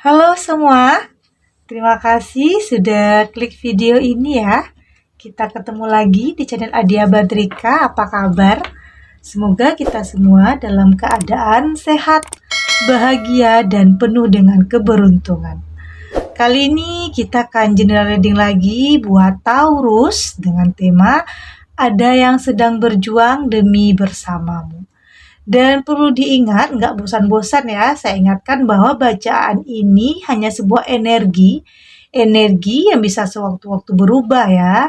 Halo semua, terima kasih sudah klik video ini ya. Kita ketemu lagi di channel Adia Badrika, apa kabar? Semoga kita semua dalam keadaan sehat, bahagia, dan penuh dengan keberuntungan. Kali ini kita akan general reading lagi buat Taurus dengan tema Ada yang sedang berjuang demi bersamamu. Dan perlu diingat, nggak bosan-bosan ya, saya ingatkan bahwa bacaan ini hanya sebuah energi yang bisa sewaktu-waktu berubah ya.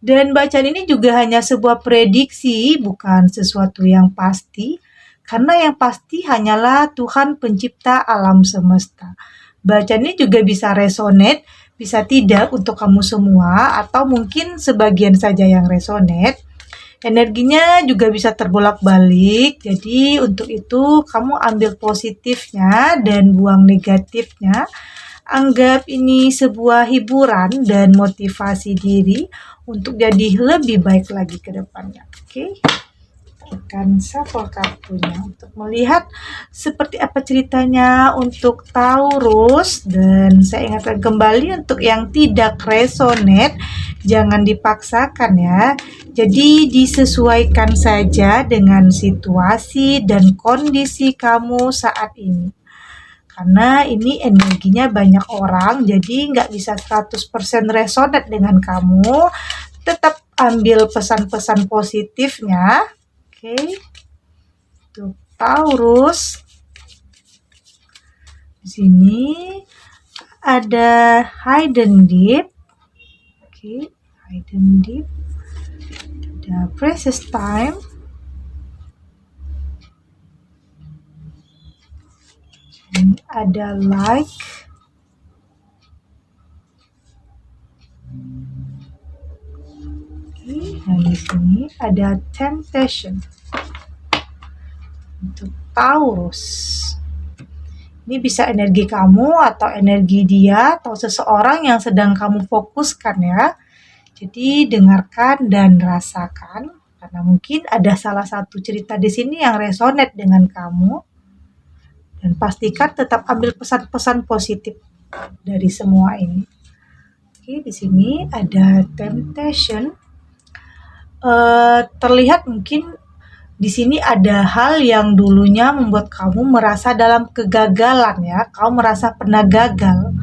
Dan bacaan ini juga hanya sebuah prediksi, bukan sesuatu yang pasti, karena yang pasti hanyalah Tuhan pencipta alam semesta. Bacaan ini juga bisa resonate, bisa tidak untuk kamu semua, atau mungkin sebagian saja yang resonate. Energinya juga bisa terbolak-balik, jadi untuk itu kamu ambil positifnya dan buang negatifnya. Anggap ini sebuah hiburan dan motivasi diri untuk jadi lebih baik lagi ke depannya. Oke? Akan shuffle kartunya untuk melihat seperti apa ceritanya untuk Taurus. Dan saya ingatkan kembali untuk yang tidak resonate, jangan dipaksakan ya. Jadi disesuaikan saja dengan situasi dan kondisi kamu saat ini. Karena ini energinya banyak orang, jadi nggak bisa 100% resonate dengan kamu. Tetap ambil pesan-pesan positifnya. Oke, untuk Taurus. Di sini ada hidden deep. Oke, hidden deep. Ada precious time. Ini ada like. Nah, di sini ada temptation. Untuk Taurus, ini bisa energi kamu atau energi dia atau seseorang yang sedang kamu fokuskan ya. Jadi dengarkan dan rasakan, karena mungkin ada salah satu cerita di sini yang resonate dengan kamu. Dan pastikan tetap ambil pesan-pesan positif dari semua ini. Oke, di sini ada temptation. Terlihat mungkin di sini ada hal yang dulunya membuat kamu merasa dalam kegagalan ya, kamu merasa pernah gagal,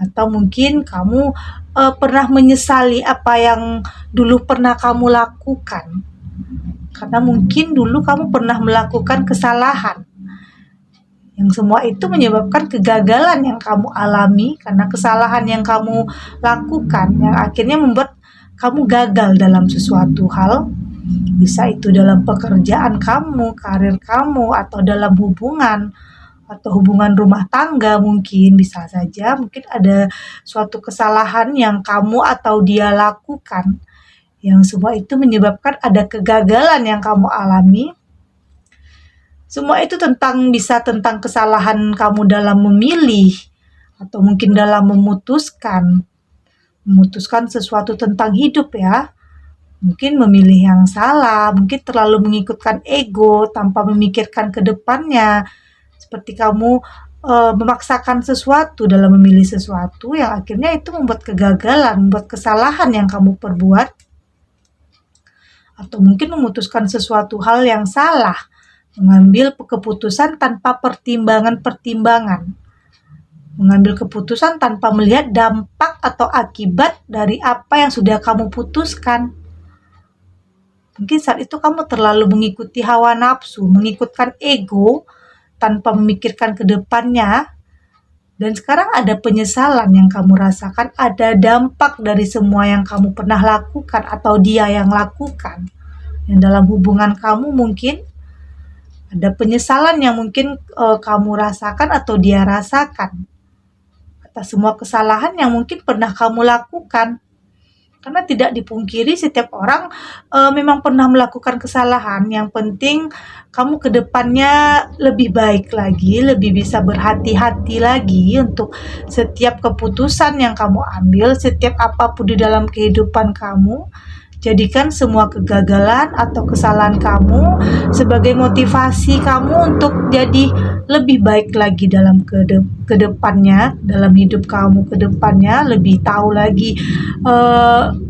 atau mungkin kamu pernah menyesali apa yang dulu pernah kamu lakukan, karena mungkin dulu kamu pernah melakukan kesalahan. Yang semua itu menyebabkan kegagalan yang kamu alami karena kesalahan yang kamu lakukan, yang akhirnya membuat kamu gagal dalam sesuatu hal. Bisa itu dalam pekerjaan kamu, karir kamu, atau dalam hubungan, atau hubungan rumah tangga mungkin. Bisa saja mungkin ada suatu kesalahan yang kamu atau dia lakukan, yang semua itu menyebabkan ada kegagalan yang kamu alami. Semua itu bisa tentang kesalahan kamu dalam memilih, atau mungkin dalam memutuskan sesuatu tentang hidup ya. Mungkin memilih yang salah, mungkin terlalu mengikutkan ego tanpa memikirkan ke depannya. Seperti kamu memaksakan sesuatu dalam memilih sesuatu yang akhirnya itu membuat kegagalan, membuat kesalahan yang kamu perbuat. Atau mungkin memutuskan sesuatu hal yang salah, mengambil keputusan tanpa pertimbangan. Mengambil keputusan tanpa melihat dampak atau akibat dari apa yang sudah kamu putuskan. Mungkin saat itu kamu terlalu mengikuti hawa nafsu, mengikutkan ego, tanpa memikirkan ke depannya. Dan sekarang ada penyesalan yang kamu rasakan, ada dampak dari semua yang kamu pernah lakukan atau dia yang lakukan. Yang dalam hubungan kamu mungkin ada penyesalan yang mungkin kamu rasakan atau dia rasakan. Atas semua kesalahan yang mungkin pernah kamu lakukan. Karena tidak dipungkiri setiap orang memang pernah melakukan kesalahan. Yang penting kamu ke depannya lebih baik lagi, lebih bisa berhati-hati lagi untuk setiap keputusan yang kamu ambil, setiap apapun di dalam kehidupan kamu. Jadikan semua kegagalan atau kesalahan kamu sebagai motivasi kamu untuk jadi lebih baik lagi dalam kedepannya, dalam hidup kamu kedepannya, lebih tahu lagi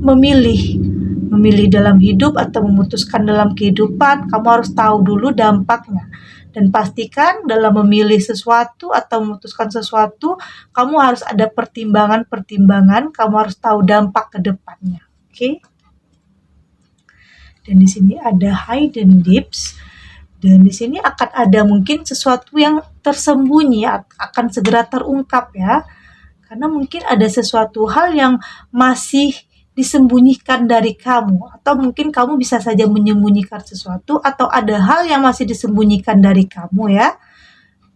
memilih dalam hidup atau memutuskan dalam kehidupan. Kamu harus tahu dulu dampaknya. Dan pastikan dalam memilih sesuatu atau memutuskan sesuatu, kamu harus ada pertimbangan-pertimbangan, kamu harus tahu dampak ke depannya. Oke? Dan di sini ada hidden deeps. Dan di sini akan ada mungkin sesuatu yang tersembunyi akan segera terungkap ya. Karena mungkin ada sesuatu hal yang masih disembunyikan dari kamu, atau mungkin kamu bisa saja menyembunyikan sesuatu, atau ada hal yang masih disembunyikan dari kamu ya,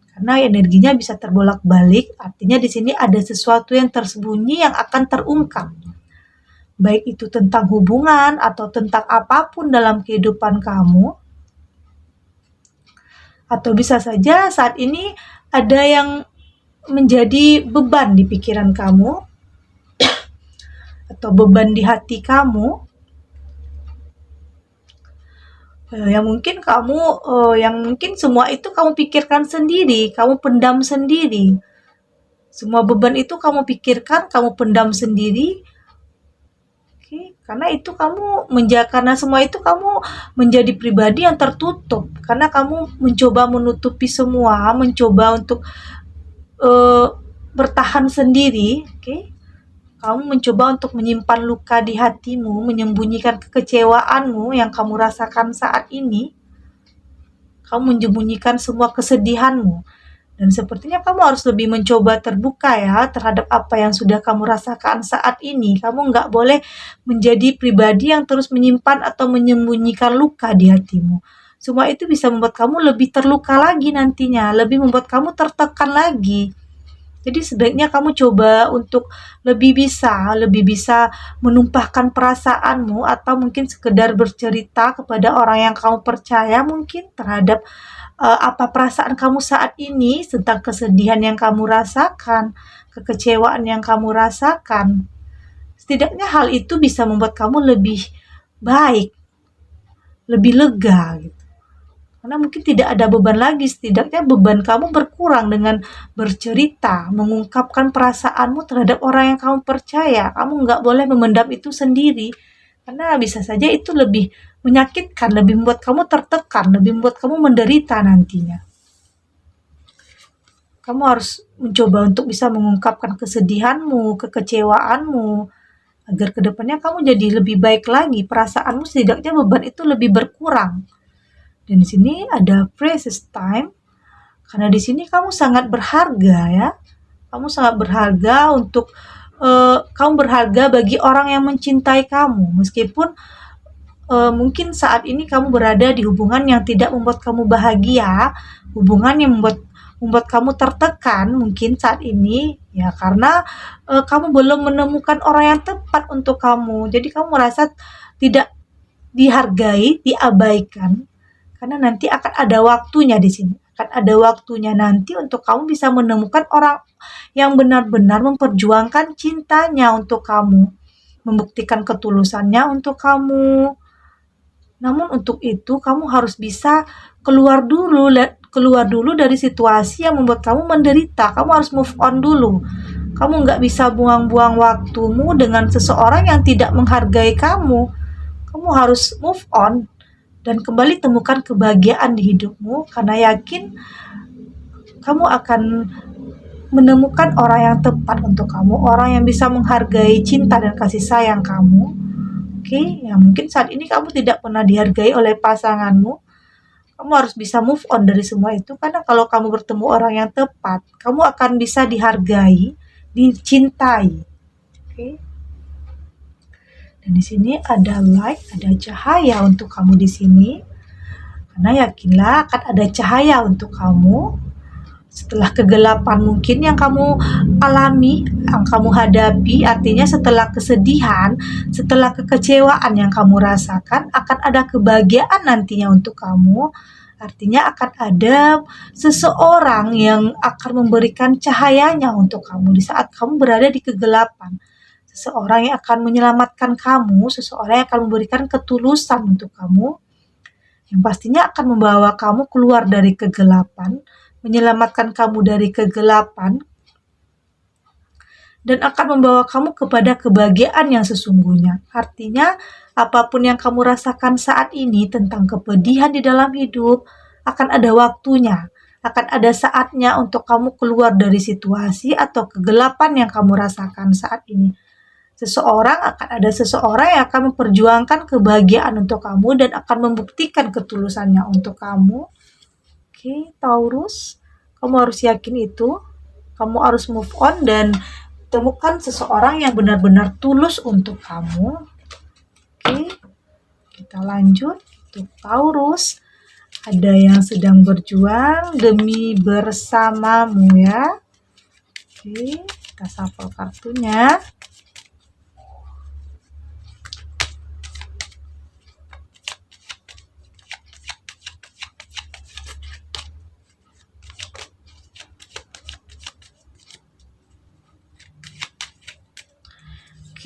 karena energinya bisa terbolak-balik. Artinya di sini ada sesuatu yang tersembunyi yang akan terungkap, baik itu tentang hubungan atau tentang apapun dalam kehidupan kamu, atau bisa saja saat ini ada yang menjadi beban di pikiran kamu atau beban di hati kamu, yang mungkin semua itu kamu pikirkan sendiri, kamu pendam sendiri. Semua beban itu kamu pikirkan, kamu pendam sendiri. Oke, karena semua itu kamu menjadi pribadi yang tertutup, karena kamu mencoba menutupi semua, mencoba untuk bertahan sendiri. Oke. Kamu mencoba untuk menyimpan luka di hatimu, menyembunyikan kekecewaanmu yang kamu rasakan saat ini. Kamu menyembunyikan semua kesedihanmu. Dan sepertinya kamu harus lebih mencoba terbuka ya terhadap apa yang sudah kamu rasakan saat ini. Kamu nggak boleh menjadi pribadi yang terus menyimpan atau menyembunyikan luka di hatimu. Semua itu bisa membuat kamu lebih terluka lagi nantinya, lebih membuat kamu tertekan lagi. Jadi sebaiknya kamu coba untuk lebih bisa menumpahkan perasaanmu, atau mungkin sekedar bercerita kepada orang yang kamu percaya mungkin terhadap apa perasaan kamu saat ini, tentang kesedihan yang kamu rasakan, kekecewaan yang kamu rasakan. Setidaknya hal itu bisa membuat kamu lebih baik, lebih lega gitu. Karena mungkin tidak ada beban lagi, setidaknya beban kamu berkurang dengan bercerita, mengungkapkan perasaanmu terhadap orang yang kamu percaya. Kamu nggak boleh memendam itu sendiri, karena bisa saja itu lebih menyakitkan, lebih membuat kamu tertekan, lebih membuat kamu menderita nantinya. Kamu harus mencoba untuk bisa mengungkapkan kesedihanmu, kekecewaanmu, agar kedepannya kamu jadi lebih baik lagi, perasaanmu setidaknya beban itu lebih berkurang. Dan di sini ada precious time, karena di sini kamu sangat berharga ya. Kamu sangat berharga kamu berharga bagi orang yang mencintai kamu, meskipun mungkin saat ini kamu berada di hubungan yang tidak membuat kamu bahagia, hubungan yang membuat kamu tertekan mungkin saat ini ya, karena kamu belum menemukan orang yang tepat untuk kamu. Jadi kamu merasa tidak dihargai, diabaikan. Karena nanti akan ada waktunya di sini. Akan ada waktunya nanti untuk kamu bisa menemukan orang yang benar-benar memperjuangkan cintanya untuk kamu, membuktikan ketulusannya untuk kamu. Namun untuk itu kamu harus bisa keluar dulu dari situasi yang membuat kamu menderita. Kamu harus move on dulu. Kamu nggak bisa buang-buang waktumu dengan seseorang yang tidak menghargai kamu. Kamu harus move on dan kembali temukan kebahagiaan di hidupmu, karena yakin kamu akan menemukan orang yang tepat untuk kamu, orang yang bisa menghargai cinta dan kasih sayang kamu. Oke, ya mungkin saat ini kamu tidak pernah dihargai oleh pasanganmu. Kamu harus bisa move on dari semua itu, karena kalau kamu bertemu orang yang tepat, kamu akan bisa dihargai, dicintai. Oke. Dan di sini ada light, ada cahaya untuk kamu di sini. Karena yakinlah akan ada cahaya untuk kamu setelah kegelapan mungkin yang kamu alami, yang kamu hadapi. Artinya setelah kesedihan, setelah kekecewaan yang kamu rasakan, akan ada kebahagiaan nantinya untuk kamu. Artinya akan ada seseorang yang akan memberikan cahayanya untuk kamu di saat kamu berada di kegelapan. seseorang yang akan menyelamatkan kamu, seseorang yang akan memberikan ketulusan untuk kamu, yang pastinya akan membawa kamu keluar dari kegelapan, menyelamatkan kamu dari kegelapan, dan akan membawa kamu kepada kebahagiaan yang sesungguhnya. Artinya, apapun yang kamu rasakan saat ini tentang kepedihan di dalam hidup, akan ada waktunya, akan ada saatnya untuk kamu keluar dari situasi atau kegelapan yang kamu rasakan saat ini. Ada seseorang yang akan memperjuangkan kebahagiaan untuk kamu dan akan membuktikan ketulusannya untuk kamu. Oke, Taurus, kamu harus yakin itu. Kamu harus move on dan temukan seseorang yang benar-benar tulus untuk kamu. Oke, kita lanjut. Untuk Taurus, ada yang sedang berjuang demi bersamamu ya. Oke, kita shuffle kartunya.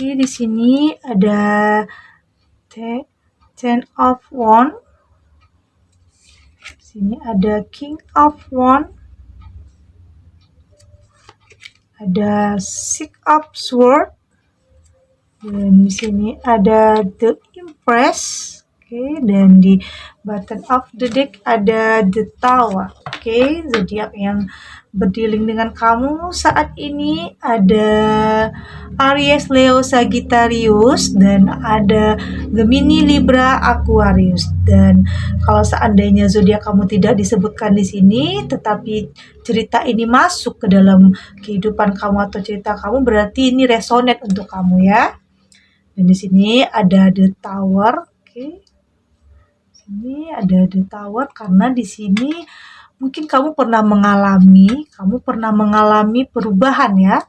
Oke, di sini ada Ten of Wands. Di sini ada King of Wands. Ada Six of Swords. Dan di sini ada The Empress. Oke, dan di bottom of the deck ada The Tower. Oke, zodiak yang berdealing dengan kamu saat ini ada Aries, Leo, Sagittarius, dan ada Gemini, Libra, Aquarius. Dan kalau seandainya zodiak kamu tidak disebutkan di sini, tetapi cerita ini masuk ke dalam kehidupan kamu atau cerita kamu, berarti ini resonate untuk kamu ya. Dan di sini ada The Tower. Oke. Ini ada The Tower karena di sini mungkin kamu pernah mengalami perubahan ya.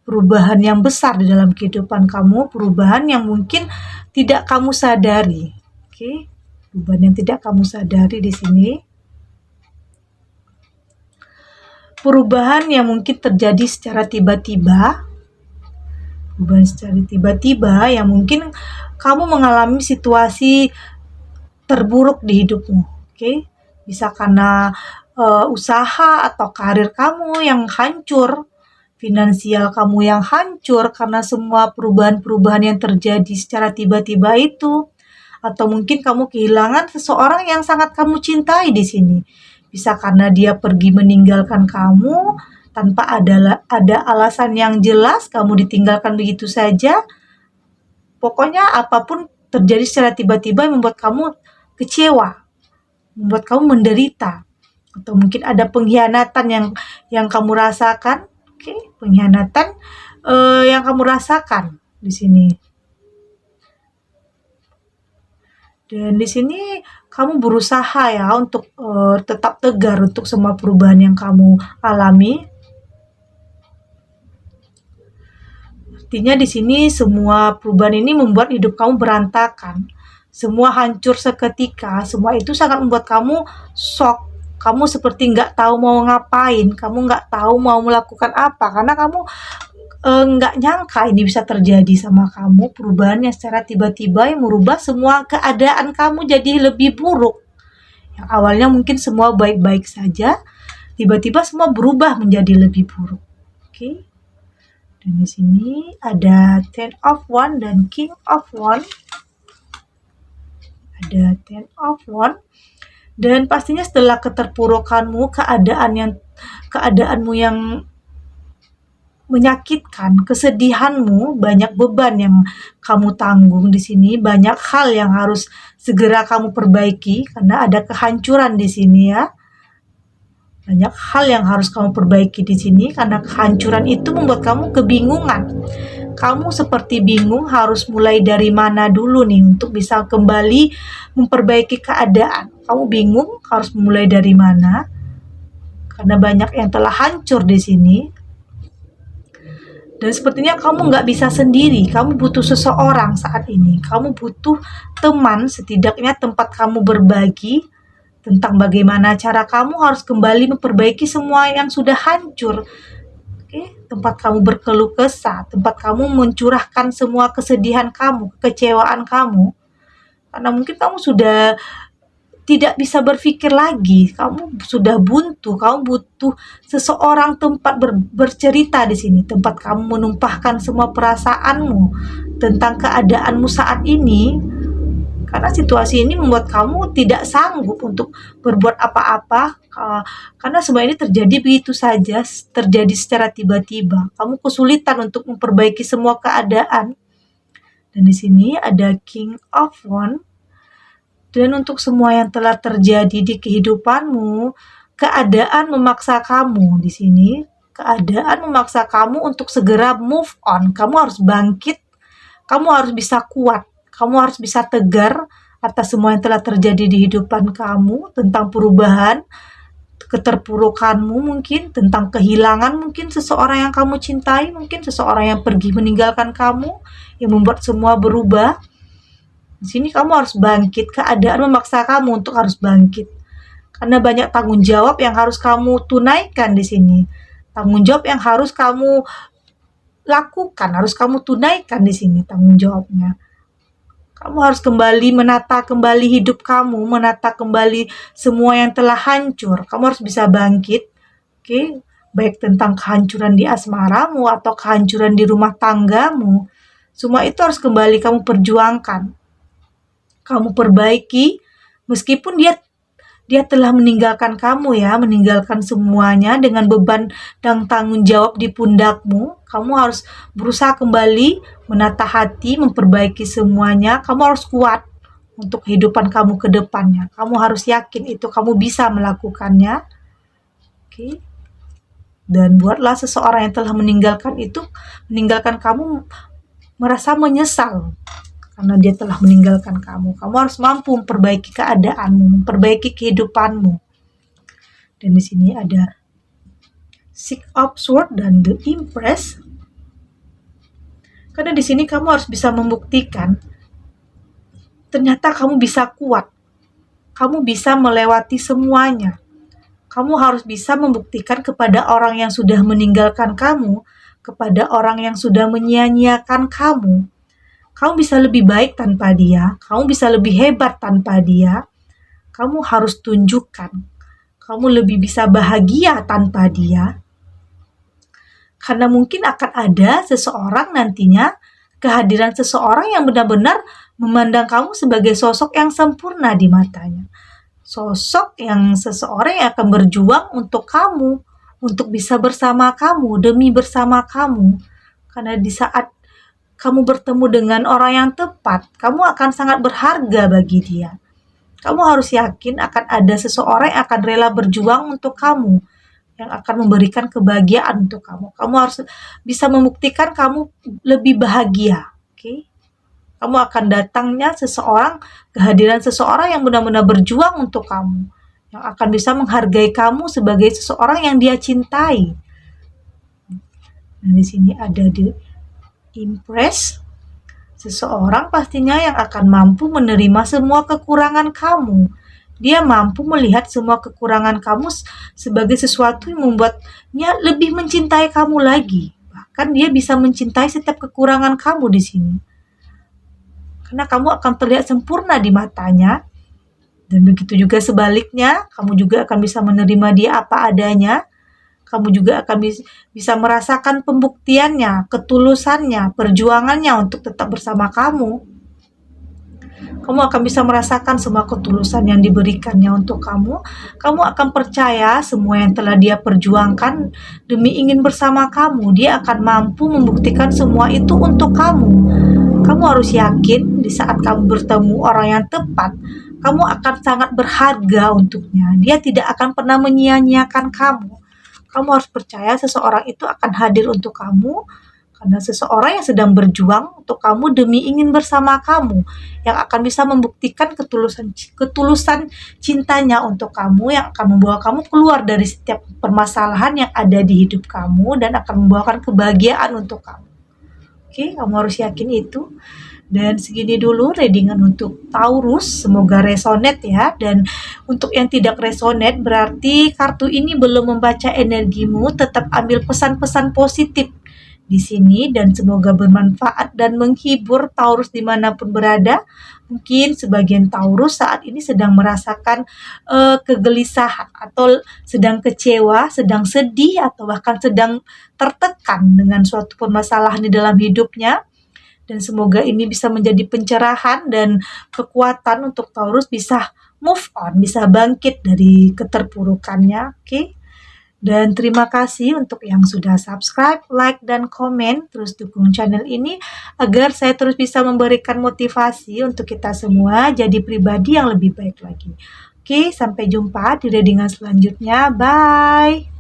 Perubahan yang besar di dalam kehidupan kamu, perubahan yang mungkin tidak kamu sadari. Oke. Perubahan yang tidak kamu sadari di sini. Perubahan yang mungkin terjadi secara tiba-tiba. Perubahan secara tiba-tiba yang mungkin kamu mengalami situasi terburuk di hidupmu, oke? Bisa karena usaha atau karir kamu yang hancur, finansial kamu yang hancur karena semua perubahan-perubahan yang terjadi secara tiba-tiba itu, atau mungkin kamu kehilangan seseorang yang sangat kamu cintai di sini. Bisa karena dia pergi meninggalkan kamu tanpa ada alasan yang jelas, kamu ditinggalkan begitu saja. Pokoknya apapun terjadi secara tiba-tiba yang membuat kamu kecewa, membuat kamu menderita, atau mungkin ada pengkhianatan yang kamu rasakan, oke? Pengkhianatan yang kamu rasakan di sini. Dan di sini kamu berusaha ya untuk tetap tegar untuk semua perubahan yang kamu alami. Artinya di sini semua perubahan ini membuat hidup kamu berantakan. Semua hancur seketika, semua itu sangat membuat kamu shock. Kamu seperti nggak tahu mau ngapain, kamu nggak tahu mau melakukan apa, karena kamu nggak nyangka ini bisa terjadi sama kamu, perubahan yang secara tiba-tiba yang merubah semua keadaan kamu jadi lebih buruk. Yang awalnya mungkin semua baik-baik saja, tiba-tiba semua berubah menjadi lebih buruk. Oke. Dan di sini ada Ten of Wands dan King of Wands. Ada Ten of Wands. Dan pastinya setelah keterpurukanmu, keadaanmu yang menyakitkan, kesedihanmu, banyak beban yang kamu tanggung di sini, banyak hal yang harus segera kamu perbaiki karena ada kehancuran di sini ya. Banyak hal yang harus kamu perbaiki di sini karena kehancuran itu membuat kamu kebingungan. Kamu seperti bingung harus mulai dari mana dulu nih untuk bisa kembali memperbaiki keadaan. Kamu bingung harus mulai dari mana karena banyak yang telah hancur di sini. Dan sepertinya kamu nggak bisa sendiri, kamu butuh seseorang saat ini. Kamu butuh teman, setidaknya tempat kamu berbagi tentang bagaimana cara kamu harus kembali memperbaiki semua yang sudah hancur. tempat kamu berkeluh kesah, tempat kamu mencurahkan semua kesedihan kamu, kekecewaan kamu. Karena mungkin kamu sudah tidak bisa berpikir lagi, kamu sudah buntu, kamu butuh seseorang tempat bercerita di sini, tempat kamu menumpahkan semua perasaanmu tentang keadaanmu saat ini. Karena situasi ini membuat kamu tidak sanggup untuk berbuat apa-apa, karena semua ini terjadi begitu saja, terjadi secara tiba-tiba. Kamu kesulitan untuk memperbaiki semua keadaan. Dan di sini ada King of Wands. Dan untuk semua yang telah terjadi di kehidupanmu, keadaan memaksa kamu di sini. Keadaan memaksa kamu untuk segera move on. Kamu harus bangkit. Kamu harus bisa kuat. Kamu harus bisa tegar atas semua yang telah terjadi di kehidupan kamu, tentang perubahan, keterpurukanmu mungkin, tentang kehilangan mungkin seseorang yang kamu cintai, mungkin seseorang yang pergi meninggalkan kamu, yang membuat semua berubah. Di sini kamu harus bangkit, keadaan memaksa kamu untuk harus bangkit. Karena banyak tanggung jawab yang harus kamu tunaikan di sini. Tanggung jawab yang harus kamu lakukan, harus kamu tunaikan di sini tanggung jawabnya. Kamu harus kembali menata kembali hidup kamu, menata kembali semua yang telah hancur. Kamu harus bisa bangkit, baik tentang kehancuran di asmaramu atau kehancuran di rumah tanggamu. Semua itu harus kembali kamu perjuangkan. Kamu perbaiki, meskipun dia telah meninggalkan kamu ya, meninggalkan semuanya dengan beban dan tanggung jawab di pundakmu. Kamu harus berusaha kembali menata hati, memperbaiki semuanya. Kamu harus kuat untuk kehidupan kamu ke depannya. Kamu harus yakin itu kamu bisa melakukannya. Dan buatlah seseorang yang telah meninggalkan kamu merasa menyesal karena dia telah meninggalkan kamu. Kamu harus mampu memperbaiki keadaanmu, memperbaiki kehidupanmu. Dan di sini ada Six of Swords dan The Empress. Karena di sini kamu harus bisa membuktikan ternyata kamu bisa kuat. Kamu bisa melewati semuanya. Kamu harus bisa membuktikan kepada orang yang sudah meninggalkan kamu, kepada orang yang sudah menyia-nyiakan kamu. Kamu bisa lebih baik tanpa dia, kamu bisa lebih hebat tanpa dia. Kamu harus tunjukkan, kamu lebih bisa bahagia tanpa dia. Karena mungkin akan ada seseorang nantinya, kehadiran seseorang yang benar-benar memandang kamu sebagai sosok yang sempurna di matanya. Sosok yang seseorang yang akan berjuang untuk kamu, untuk bisa bersama kamu, demi bersama kamu. Karena di saat kamu bertemu dengan orang yang tepat, kamu akan sangat berharga bagi dia. Kamu harus yakin akan ada seseorang yang akan rela berjuang untuk kamu, yang akan memberikan kebahagiaan untuk kamu. Kamu harus bisa membuktikan kamu lebih bahagia. Kamu akan datangnya kehadiran seseorang yang benar-benar berjuang untuk kamu, yang akan bisa menghargai kamu sebagai seseorang yang dia cintai. Nah, di sini ada di Empress, seseorang pastinya yang akan mampu menerima semua kekurangan kamu. Dia mampu melihat semua kekurangan kamu sebagai sesuatu yang membuatnya lebih mencintai kamu lagi. Bahkan dia bisa mencintai setiap kekurangan kamu di sini. Karena kamu akan terlihat sempurna di matanya. Dan begitu juga sebaliknya, kamu juga akan bisa menerima dia apa adanya. Kamu juga akan bisa merasakan pembuktiannya, ketulusannya, perjuangannya untuk tetap bersama kamu. Kamu akan bisa merasakan semua ketulusan yang diberikannya untuk kamu. Kamu akan percaya semua yang telah dia perjuangkan demi ingin bersama kamu. Dia akan mampu membuktikan semua itu untuk kamu. Kamu harus yakin di saat kamu bertemu orang yang tepat, kamu akan sangat berharga untuknya. Dia tidak akan pernah menyia-nyiakan kamu. Kamu harus percaya seseorang itu akan hadir untuk kamu, karena seseorang yang sedang berjuang untuk kamu demi ingin bersama kamu, yang akan bisa membuktikan ketulusan cintanya untuk kamu, yang akan membawa kamu keluar dari setiap permasalahan yang ada di hidup kamu dan akan membawakan kebahagiaan untuk kamu. Oke, kamu harus yakin itu. Dan segini dulu readingan untuk Taurus, semoga resonate ya. Dan untuk yang tidak resonate berarti kartu ini belum membaca energimu, tetap ambil pesan-pesan positif di sini dan semoga bermanfaat dan menghibur Taurus dimanapun berada. Mungkin sebagian Taurus saat ini sedang merasakan kegelisahan atau sedang kecewa, sedang sedih atau bahkan sedang tertekan dengan suatu permasalahan di dalam hidupnya. Dan semoga ini bisa menjadi pencerahan dan kekuatan untuk Taurus bisa move on, bisa bangkit dari keterpurukannya. Oke. Dan terima kasih untuk yang sudah subscribe, like, dan komen. Terus dukung channel ini agar saya terus bisa memberikan motivasi untuk kita semua jadi pribadi yang lebih baik lagi. Oke, sampai jumpa di readingan selanjutnya. Bye!